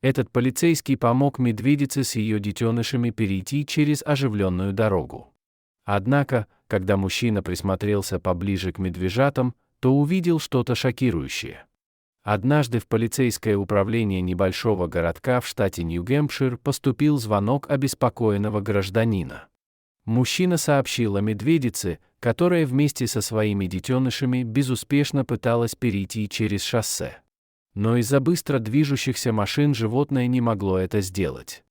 Этот полицейский помог медведице с ее детенышами перейти через оживленную дорогу. Однако, когда мужчина присмотрелся поближе к медвежатам, то увидел что-то шокирующее. Однажды в полицейское управление небольшого городка в штате Нью-Гэмпшир поступил звонок обеспокоенного гражданина. Мужчина сообщил о медведице, которая вместе со своими детенышами безуспешно пыталась перейти через шоссе. Но из-за быстро движущихся машин животное не могло это сделать.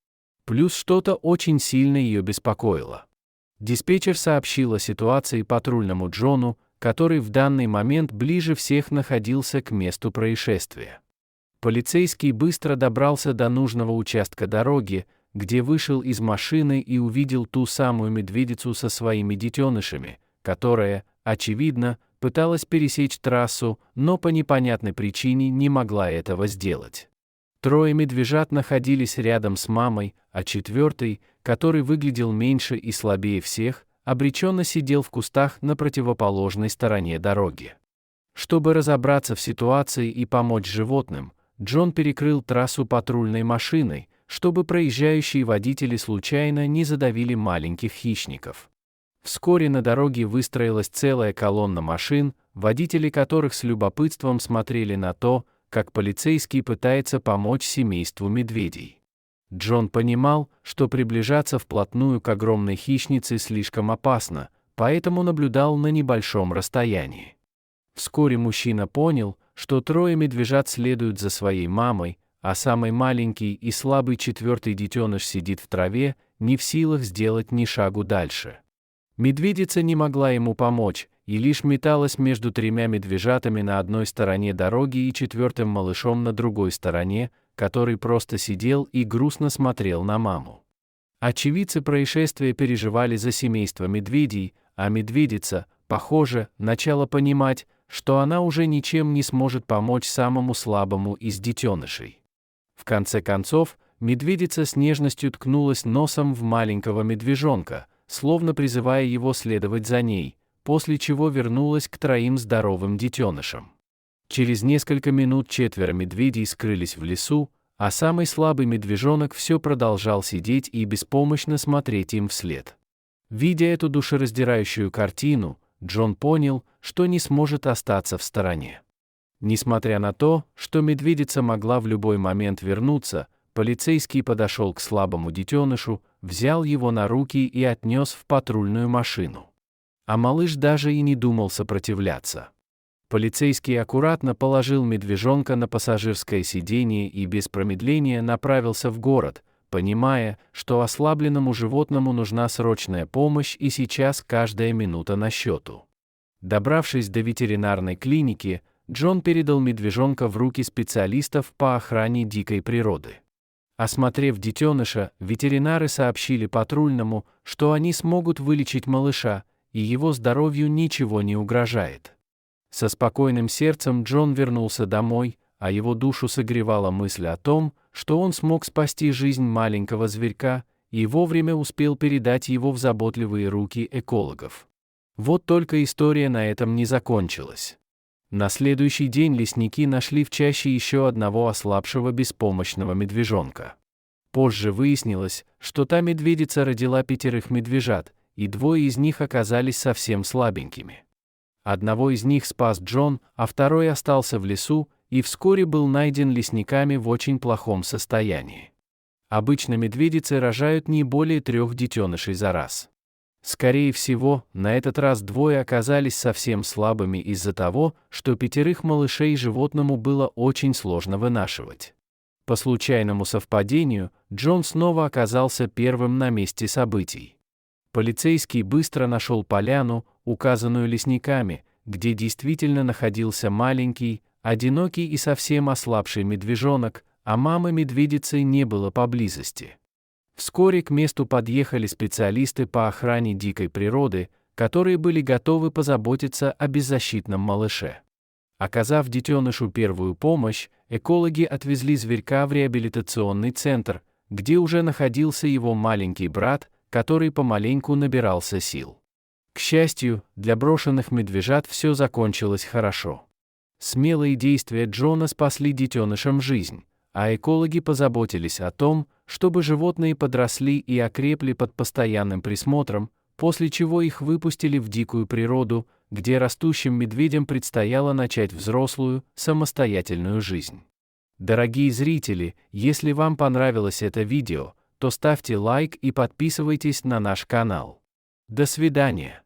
Плюс что-то очень сильно ее беспокоило. Диспетчер сообщил о ситуации патрульному Джону, который в данный момент ближе всех находился к месту происшествия. Полицейский быстро добрался до нужного участка дороги, где вышел из машины и увидел ту самую медведицу со своими детенышами, которая, очевидно, пыталась пересечь трассу, но по непонятной причине не могла этого сделать. Трое медвежат находились рядом с мамой, а четвертый, который выглядел меньше и слабее всех, обреченно сидел в кустах на противоположной стороне дороги. Чтобы разобраться в ситуации и помочь животным, Джон перекрыл трассу патрульной машиной, чтобы проезжающие водители случайно не задавили маленьких хищников. Вскоре на дороге выстроилась целая колонна машин, водители которых с любопытством смотрели на то, как полицейский пытается помочь семейству медведей. Джон понимал, что приближаться вплотную к огромной хищнице слишком опасно, поэтому наблюдал на небольшом расстоянии. Вскоре мужчина понял, что трое медвежат следуют за своей мамой, а самый маленький и слабый четвертый детеныш сидит в траве, не в силах сделать ни шагу дальше. Медведица не могла ему помочь, и лишь металась между тремя медвежатами на одной стороне дороги и четвертым малышом на другой стороне, который просто сидел и грустно смотрел на маму. Очевидцы происшествия переживали за семейство медведей, а медведица, похоже, начала понимать, что она уже ничем не сможет помочь самому слабому из детенышей. В конце концов, медведица с нежностью ткнулась носом в маленького медвежонка, словно призывая его следовать за ней, после чего вернулась к троим здоровым детенышам. Через несколько минут четверо медведей скрылись в лесу, а самый слабый медвежонок все продолжал сидеть и беспомощно смотреть им вслед. Видя эту душераздирающую картину, Джон понял, что не сможет остаться в стороне. Несмотря на то, что медведица могла в любой момент вернуться, полицейский подошел к слабому детенышу, взял его на руки и отнес в патрульную машину. А малыш даже и не думал сопротивляться. Полицейский аккуратно положил медвежонка на пассажирское сиденье и без промедления направился в город, понимая, что ослабленному животному нужна срочная помощь и сейчас каждая минута на счету. Добравшись до ветеринарной клиники, Джон передал медвежонка в руки специалистов по охране дикой природы. Осмотрев детеныша, ветеринары сообщили патрульному, что они смогут вылечить малыша, и его здоровью ничего не угрожает. Со спокойным сердцем Джон вернулся домой, а его душу согревала мысль о том, что он смог спасти жизнь маленького зверька и вовремя успел передать его в заботливые руки экологов. Вот только история на этом не закончилась. На следующий день лесники нашли в чаще еще одного ослабшего беспомощного медвежонка. Позже выяснилось, что та медведица родила 5 медвежат, и 2 из них оказались совсем слабенькими. Одного из них спас Джон, а второй остался в лесу и вскоре был найден лесниками в очень плохом состоянии. Обычно медведицы рожают не более 3 детенышей за раз. Скорее всего, на этот раз 2 оказались совсем слабыми из-за того, что 5 малышей животному было очень сложно вынашивать. По случайному совпадению, Джон снова оказался первым на месте событий. Полицейский быстро нашел поляну, указанную лесниками, где действительно находился маленький, одинокий и совсем ослабший медвежонок, а мамы медведицы не было поблизости. Вскоре к месту подъехали специалисты по охране дикой природы, которые были готовы позаботиться о беззащитном малыше. Оказав детенышу первую помощь, экологи отвезли зверька в реабилитационный центр, где уже находился его маленький брат, который помаленьку набирался сил. К счастью, для брошенных медвежат все закончилось хорошо. Смелые действия Джона спасли детенышам жизнь, а экологи позаботились о том, чтобы животные подросли и окрепли под постоянным присмотром, после чего их выпустили в дикую природу, где растущим медведям предстояло начать взрослую, самостоятельную жизнь. Дорогие зрители, если вам понравилось это видео, то ставьте лайк и подписывайтесь на наш канал. До свидания.